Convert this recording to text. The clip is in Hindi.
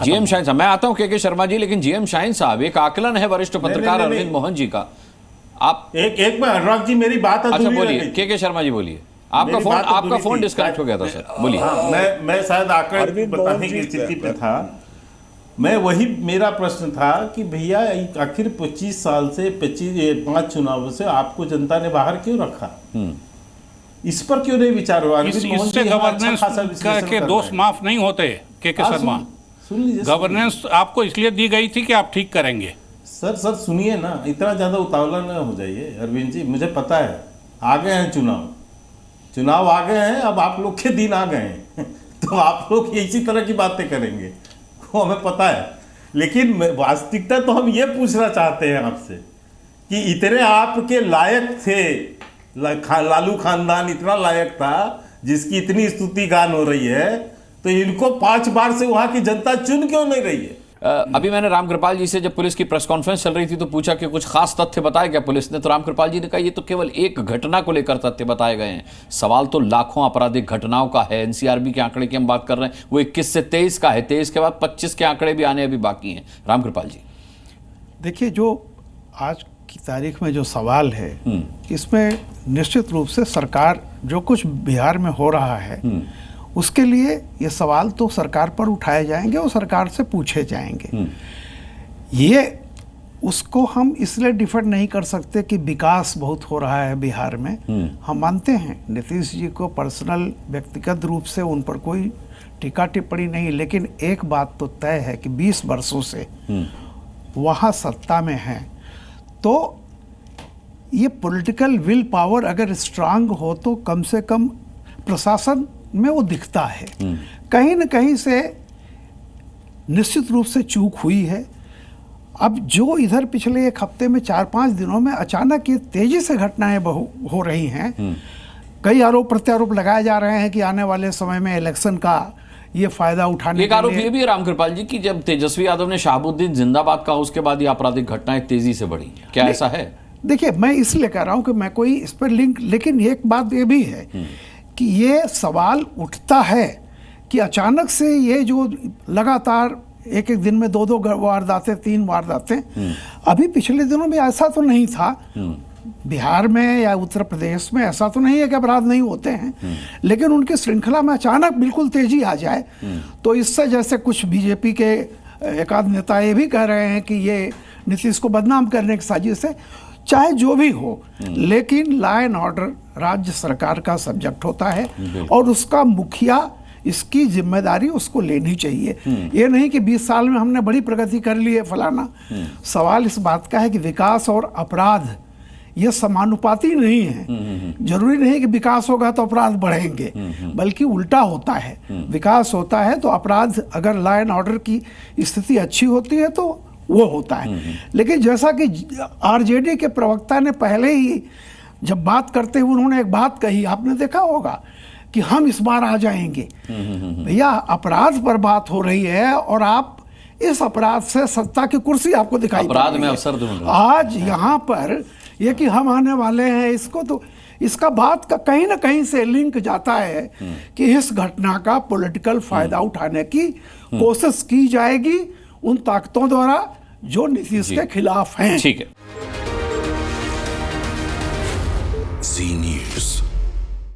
जीएम शाहीन साहब, मैं आता हूं के शर्मा जी, लेकिन जीएम शाहीन साहब, एक आकलन है वरिष्ठ पत्रकार अरविंद मोहन जी का। आप एक में अनुराग जी मेरी बात अच्छा बोलिए, के शर्मा जी बोलिए। आपका फोन डिस्कनेक्ट हो गया था सर, बोलिए। मैं शायद आकर बताने की स्थिति पे था। मैं वही, मेरा प्रश्न था कि भैया आखिर 25 साल से 5 चुनावों से आपको जनता ने बाहर क्यों रखा, इस पर क्यों नहीं विचार हुआ? इससे गवर्नेंस के दोष माफ नहीं होते के शर्मा। सुन लीजिए, गवर्नेंस आपको इसलिए दी गई थी कि आप ठीक करेंगे। सर सुनिए ना, इतना ज्यादा उतावला न हो जाइए अरविंद जी। मुझे पता है आ गए हैं चुनाव आ गए हैं, अब आप लोग के दिन आ गए हैं तो आप लोग इसी तरह की बातें करेंगे, वो हमें पता है। लेकिन वास्तविकता तो हम ये पूछना चाहते हैं आपसे कि इतने आपके लायक थे, लालू खानदान इतना लायक था जिसकी इतनी स्तुति गान हो रही है, तो इनको 5 बार से वहां की जनता चुन क्यों नहीं रही है? अभी मैंने रामकृपाल जी से, जब पुलिस की प्रेस कॉन्फ्रेंस चल रही थी, तो पूछा कि कुछ खास तथ्य बताए क्या पुलिस ने, तो रामकृपाल जी ने कहा ये तो केवल एक घटना को लेकर तथ्य बताए गए हैं। सवाल तो लाखों आपराधिक घटनाओं का है। एनसीआरबी के आंकड़े की हम बात कर रहे हैं, वो 21 से 23 का है, 23 के बाद 25 के आंकड़े भी आने अभी बाकी हैं। रामकृपाल जी देखिए, जो आज की तारीख में जो सवाल है, इसमें निश्चित रूप से सरकार जो कुछ बिहार में हो रहा है उसके लिए ये सवाल तो सरकार पर उठाए जाएंगे और सरकार से पूछे जाएंगे। ये उसको हम इसलिए डिफेंड नहीं कर सकते कि विकास बहुत हो रहा है बिहार में। हम मानते हैं नीतीश जी को पर्सनल, व्यक्तिगत रूप से उन पर कोई टीका टिप्पणी नहीं, लेकिन एक बात तो तय है कि 20 वर्षों से वहाँ सत्ता में हैं, तो ये पॉलिटिकल विल पावर अगर स्ट्रांग हो तो कम से कम प्रशासन में वो दिखता है। कहीं न कहीं से निश्चित रूप से चूक हुई है। अब जो इधर पिछले एक हफ्ते में 4-5 दिनों में अचानक ये तेजी से घटनाएं हो रही हैं, कई आरोप प्रत्यारोप लगाए जा रहे हैं कि आने वाले समय में इलेक्शन का ये फायदा उठाने एक आरोप ये भी है रामकृपाल जी कि जब तेजस्वी यादव ने शहाबुद्दीन जिंदाबाद कहा, उसके बाद ये आपराधिक घटनाएं तेजी से बढ़ी। क्या ऐसा है? देखिए, मैं इसलिए कह रहा हूं कि मैं कोई इस पर लिंक, लेकिन एक बात ये भी है कि ये सवाल उठता है कि अचानक से ये जो लगातार एक दिन में 2 वारदातें, 3 वारदातें, अभी पिछले दिनों में ऐसा तो नहीं था बिहार में या उत्तर प्रदेश में, ऐसा तो नहीं है कि अपराध नहीं होते हैं, लेकिन उनकी श्रृंखला में अचानक बिल्कुल तेजी आ जाए तो इससे, जैसे कुछ बीजेपी के एकाध नेता ये भी कह रहे हैं कि ये नीतीश को बदनाम करने की साजिश है। चाहे जो भी हो, लेकिन लॉ एंड ऑर्डर राज्य सरकार का सब्जेक्ट होता है और उसका मुखिया इसकी जिम्मेदारी उसको लेनी चाहिए। ये नहीं कि 20 साल में हमने बड़ी प्रगति कर ली है फलाना। सवाल इस बात का है कि विकास और अपराध ये समानुपाती नहीं है। जरूरी नहीं कि विकास होगा तो अपराध बढ़ेंगे, बल्कि उल्टा होता है। विकास होता है तो अपराध, अगर लॉ एंड ऑर्डर की स्थिति अच्छी होती है तो वो होता है। लेकिन जैसा कि आरजेडी के प्रवक्ता ने पहले ही जब बात करते हुए उन्होंने एक बात कही, आपने देखा होगा कि हम इस बार आ जाएंगे। भैया, अपराध पर बात हो रही है और आप इस अपराध से सत्ता की कुर्सी आपको दिखाई अपराध में अवसर दूंगा। आज यहाँ पर ये कि हम आने वाले हैं, इसको तो इसका बात का कहीं ना कहीं से लिंक जाता है कि इस घटना का पॉलिटिकल फायदा उठाने की कोशिश की जाएगी उन ताकतों द्वारा जो नीतीश के खिलाफ हैं। ठीक है।